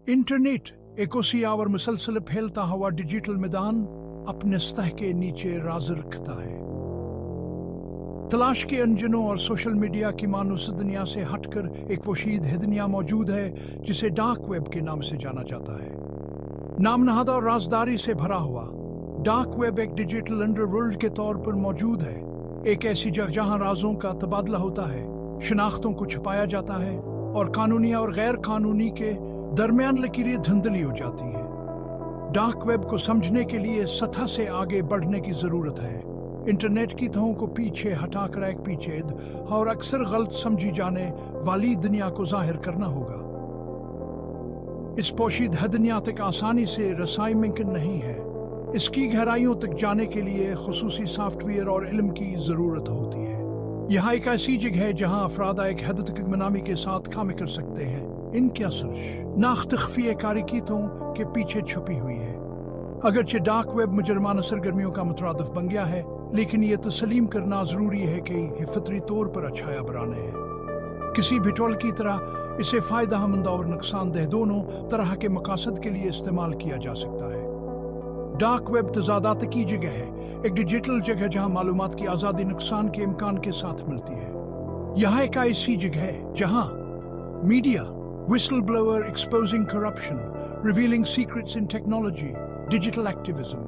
Internet एक और मुसलसल फैलता हुआ डिजिटल मैदान अपने सतह के नीचे राज रखता है। तलाश के इंजनों और सोशल मीडिया की मानूस दुनिया से हटकर एक पोशीद दुनिया मौजूद है जिसे डार्क वेब के नाम से जाना जाता है। नामनहाद और राजदारी से भरा हुआ डार्क वेब एक डिजिटल अंडरवर्ल्ड के तौर पर मौजूद है, एक ऐसी जगह जहां राजों का तबादला होता है, शनाख्तों को छुपाया जाता है और कानूनी और गैर कानूनी के दरमियान लकीरें धुंधली हो जाती है। डार्क वेब को समझने के लिए सतह से आगे बढ़ने की जरूरत है। इंटरनेट की तहों को पीछे हटाकर एक पेचीद और अक्सर गलत समझी जाने वाली दुनिया को जाहिर करना होगा। इस पोशीदा दुनिया तक आसानी से रसाई मुमकिन नहीं है। इसकी गहराइयों तक जाने के लिए खुसूसी सॉफ्टवेयर और इल्म की जरूरत होती है। यह एक ऐसी जगह है जहां अफराद एक हद तक इत्मीनान के साथ काम कर सकते हैं। इनकी असर नाख्तखफी कारिकीतों के पीछे छुपी हुई है। अगरचे डार्क वेब मुजरमाना सरगर्मियों का मुतरादिफ बन गया है, लेकिन ये तस्लीम करना जरूरी है कि ये फितरी तौर पर अछाया बराने है। किसी भी टोल की तरह इसे फायदेमंद और नुकसानदेह दोनों तरह के मकासद के लिए इस्तेमाल किया जा सकता है। डार्क वेब तजादात की जगह है, एक डिजिटल जगह जहां मालूमात की आज़ादी नुकसान के इम्कान के साथ मिलती है। यह एक ऐसी जगह है जहां media, whistle blower exposing corruption, revealing secrets in technology, digital activism,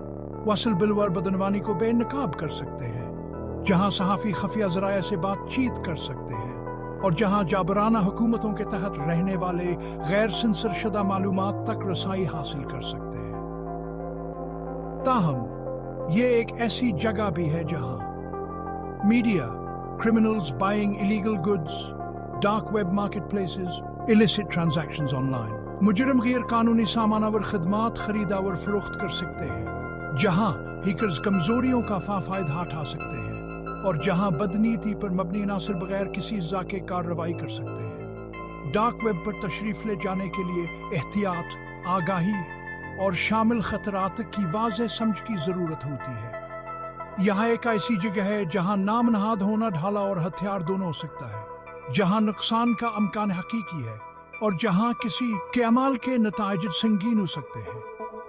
वसल बिलवर बदनवानी को बेनकाब कर सकते हैं, जहां सहाफ़ी खफिया ज़राया से बातचीत कर सकते हैं और जहां जाबराना हुकूमतों के तहत रहने वाले गैर सेंसर शुदा मालूमात तक रसाई हासिल कर सकते हैं। ताहम ये एक ऐसी जगह भी है जहां media, criminals buying illegal goods, dark web market places, illicit transactions online, मुजरिम गैर कानूनी सामान और खदमात खरीदा और फरोख्त कर सकते हैं, जहां हैकर्स कमजोरियों का फायदा उठा सकते हैं और जहां बदनीति पर मबनी नासिर बगैर किसी जाके कार्रवाई कर सकते हैं। डार्क वेब पर तशरीफ ले जाने के लिए एहतियात, आगाही और शामिल खतरात की वाज़ेह समझ की जरूरत होती है। यह एक ऐसी जगह है जहां नामनहाद होना ढाला और हथियार दोनों हो सकता है, जहां नुकसान का अमकान हकीकी है और जहां किसी के अमाल के नताइज संगीन हो सकते हैं।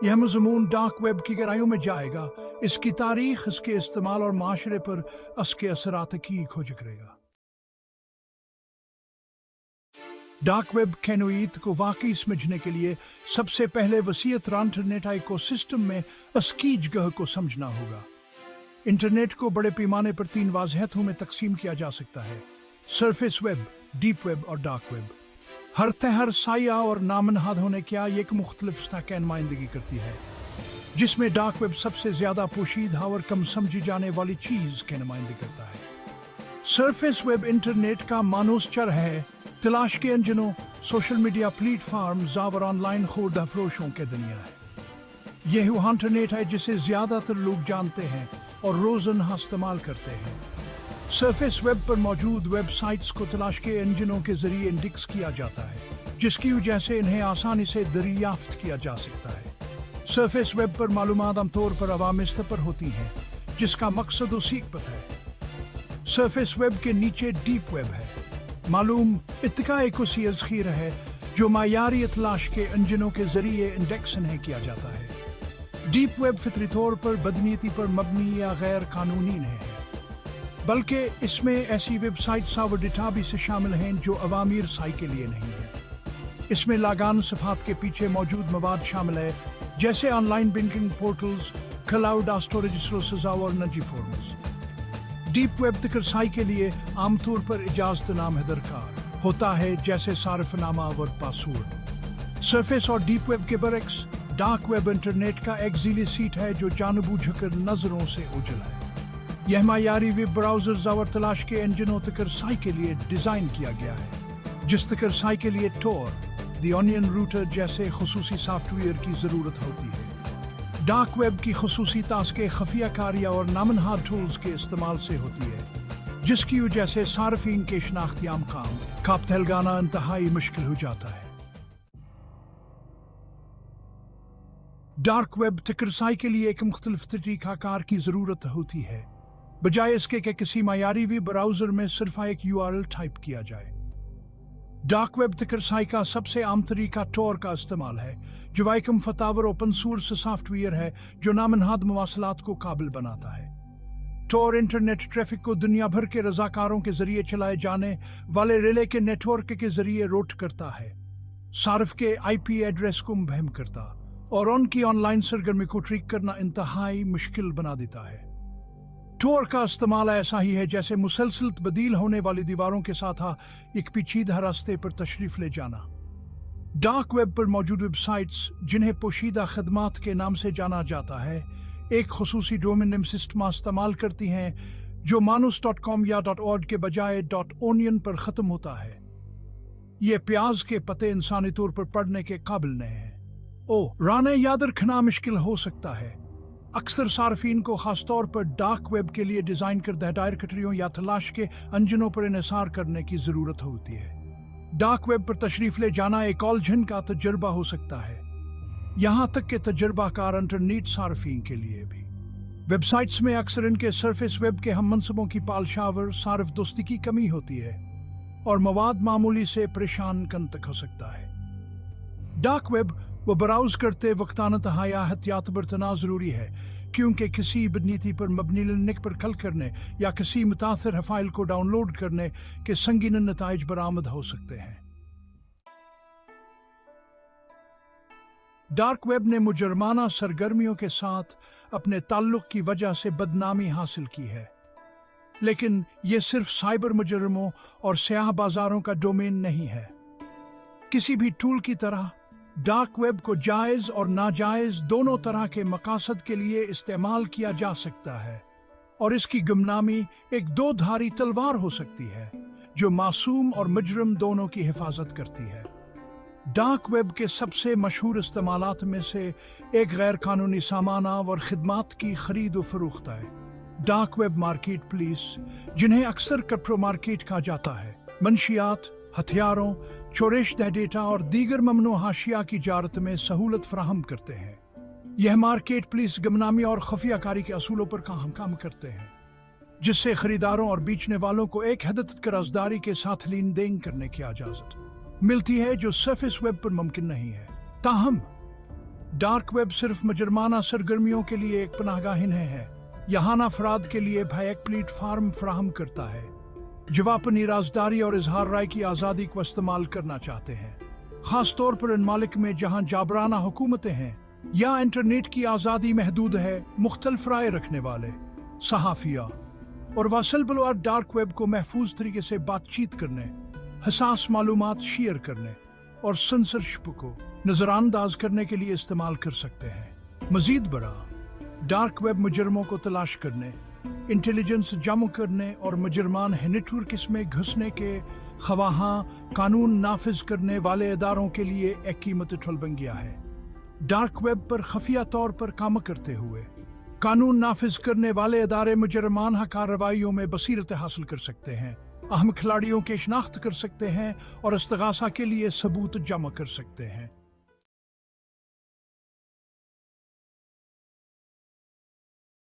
यह मज़मून डार्क वेब की गहराइयों में जाएगा, इसकी तारीख, इसके इस्तेमाल और माशरे पर इसके असरात की खोज करेगा। डार्क वेब के नोईत को वाकई समझने के लिए सबसे पहले वसीयत इंटरनेट इकोसिस्टम में इसकी जगह को समझना होगा। इंटरनेट को बड़े पैमाने पर 3 वाज़ेहतों में तकसीम किया जा सकता है: सरफेस वेब, डीप वेब और डार्क वेब। हर तहर साया और नामनहाद होने क्या एक मुख्तलिफ सतह की नुमाइंदगी करती है, जिसमें डार्क वेब सबसे ज्यादा पोशीदा और कम समझी जाने वाली चीज की नुमाइंदगी करता है। सरफेस वेब इंटरनेट का मानोस्चर है, तलाश के इंजनों, सोशल मीडिया प्लेटफॉर्म और ऑनलाइन खुर्दा फरोशों के दुनिया है। यह वह इंटरनेट है जिसे ज्यादातर लोग जानते हैं और रोजाना इस्तेमाल करते हैं। सरफेस वेब पर मौजूद वेबसाइट्स को तलाश के इंजनों के जरिए इंडेक्स किया जाता है, जिसकी वजह से इन्हें आसानी से दरियाफ्त किया जा सकता है। सरफेस वेब पर मालूमात आमतौर पर अवामी स्तर पर होती हैं, जिसका मकसद और सीखत है। सरफेस वेब के नीचे डीप वेब है, मालूम इत्तिका एक ज़ख़ीर है जो मायारी तलाश के इंजनों के जरिए इंडेक्स नहीं किया जाता है। डीप वेब फितरी तौर पर बदनीति पर मबनी या गैर कानूनी नहीं है, बल्कि इसमें ऐसी वेबसाइट्स और डेटाबेस शामिल हैं जो अवामी रसाई के लिए नहीं है। इसमें लागान सिफात के पीछे मौजूद मवाद शामिल है, जैसे online banking portals, cloud storage resources और निजी फोरम्स। डीप वेब तक रसाई के लिए आमतौर पर इजाजत नाम है दरकार होता है, जैसे सार्फनामा और पासवर्ड। सरफेस और डीप वेब के बरक्स, डार्क वेब इंटरनेट का एक ज़ीली सीट है जो जानबूझकर नजरों से ओझल है। यह मायारी वेब ब्राउजर्स और तलाश के इंजनों तक रसाई के लिए डिजाइन किया गया है, जिस तक रसाई के लिए टोर, द ऑनियन रूटर जैसे खुसूसी सॉफ्टवेयर की जरूरत होती है। डार्क वेब की खुसूसी तास्के खफिया कारिया और नामनहाद टूल्स के इस्तेमाल से होती है, जिसकी वजह से सार्फिन के शनाख्तियाम काम काप लगाना इंतहाई मुश्किल हो जाता है। डार्क वेब तक रसाई के लिए एक मुख्तलिफ तरीक़ाकार की जरूरत होती है, बजाय इसके कि किसी मायारी वेब ब्राउजर में सिर्फ एक URL टाइप किया जाए। डार्क वेब तक रसाई का सबसे आम तरीका टोर का इस्तेमाल है, जो वाइकम फतावर ओपन सोर्स सॉफ्टवेयर है जो नामनहाद मवासलात को काबिल बनाता है। टोर इंटरनेट ट्रैफिक को दुनिया भर के रजाकारों के जरिए चलाए जाने वाले रिले के नेटवर्क के जरिए रूट करता है, सार्फ के आईपी एड्रेस को मुबहम करता और उनकी ऑनलाइन सरगर्मी को ट्रिक करना इंतहाई मुश्किल बना देता है। टोर का इस्तेमाल ऐसा ही है जैसे मुसलसल तब्दील होने वाली दीवारों के साथ एक पेचीदा रास्ते पर तशरीफ ले जाना। डार्क वेब पर मौजूद वेबसाइट्स, जिन्हें पोशीदा खदमात के नाम से जाना जाता है, एक खुसूसी डोमेन नेम सिस्टम इस्तेमाल करती हैं जो manus.com या .org के बजाय .onion पर ख़त्म होता है। ये प्याज के पते इंसानी तौर पर पढ़ने के काबिल नहीं है। राने याद रखना मुश्किल हो सकता है। अक्सर सार्फिन को खासतौर पर डार्क वेब के लिए डिज़ाइन करदा डायरेक्टरियों या तलाश के इंजनों पर इन्हिसार करने की ज़रूरत होती है। डार्क वेब पर तशरीफ ले जाना एक उलझन का तजुर्बा हो सकता है, यहाँ तक कि तजुर्बाकार इंटरनेट सार्फिन के लिए भी। वेबसाइट्स में अक्सर इनके सरफेस वेब के हम मनसबों की पालशावर सार्फ दोस्ती की कमी होती है और मवाद मामूली से परेशान कन तक हो सकता है। डार्क वेब वो ब्राउज करते वक्त नहाया एहतियात बरतना ज़रूरी है, क्योंकि किसी बदनीति पर मबनी लिंक पर क्लिक करने या किसी मुतासिर फाइल को डाउनलोड करने के संगीन नताइज बरामद हो सकते हैं। डार्क वेब ने मुजरमाना सरगर्मियों के साथ अपने ताल्लुक की वजह से बदनामी हासिल की है, लेकिन ये सिर्फ साइबर मुजरमों और स्याह बाजारों का डोमेन नहीं है। किसी भी टूल की तरह डार्क वेब को जायज़ और नाजायज़ दोनों तरह के मकासद के लिए इस्तेमाल किया जा सकता है, और इसकी गुमनामी एक दो धारी तलवार हो सकती है जो मासूम और मुजरम दोनों की हिफाजत करती है। डार्क वेब के सबसे मशहूर इस्तेमालात में से एक गैर कानूनी सामाना और खिदमात की खरीद व फरोख्त है। डार्क वेब मार्केट प्लेस, जिन्हें अक्सर कट्रो मार्केट कहा जाता है, मंशियात, हथियारों, चोरेशदह डेटा और दीगर ममनू हाशिया की जारत में सहूलत फराहम करते हैं। यह मार्केट प्लेस गुमनामी और खुफिया कारी के असूलों पर काम करते हैं, जिससे खरीदारों और बेचने वालों को एक हद तक कर्जदारी के साथ लेन देन करने की इजाज़त मिलती है, जो सरफेस वेब पर मुमकिन नहीं है। ताहम डार्क वेब सिर्फ मुजरमाना सरगर्मियों के लिए एक पनाहगाह नहीं है, यहाँ अफराद के लिए भी एक प्लेटफार्म फराहम करता है जो अपनी राजदारी और इजहार राय की आज़ादी को इस्तेमाल करना चाहते हैं, खास तौर पर इन मालिक में जहाँ जाबराना हुकूमतें हैं या इंटरनेट की आज़ादी महदूद है। मुख्तलिफ राय रखने वाले सहाफ़िया और वासल बलवार डार्क वेब को महफूज तरीके से बातचीत करने, हसास मालूमात शेयर करने और सेंसरशिप को नज़रानंदाज करने के लिए इस्तेमाल कर सकते हैं। मज़ीद बड़ा डार्क वेब मुजरमों को तलाश करने, इंटेलिजेंस जमा करने और मुजरमान नेटवर्क में घुसने के खवाहां कानून नाफिज करने वाले इदारों के लिए एक कीमती टूल बन गया है। डार्क वेब पर खफिया तौर पर काम करते हुए कानून नाफिज करने वाले इदारे मुजरमाना कार्रवाइयों में बसीरत हासिल कर सकते हैं, अहम खिलाड़ियों के शिनाख्त कर सकते हैं और इस्तगासा के लिए सबूत जमा कर सकते हैं।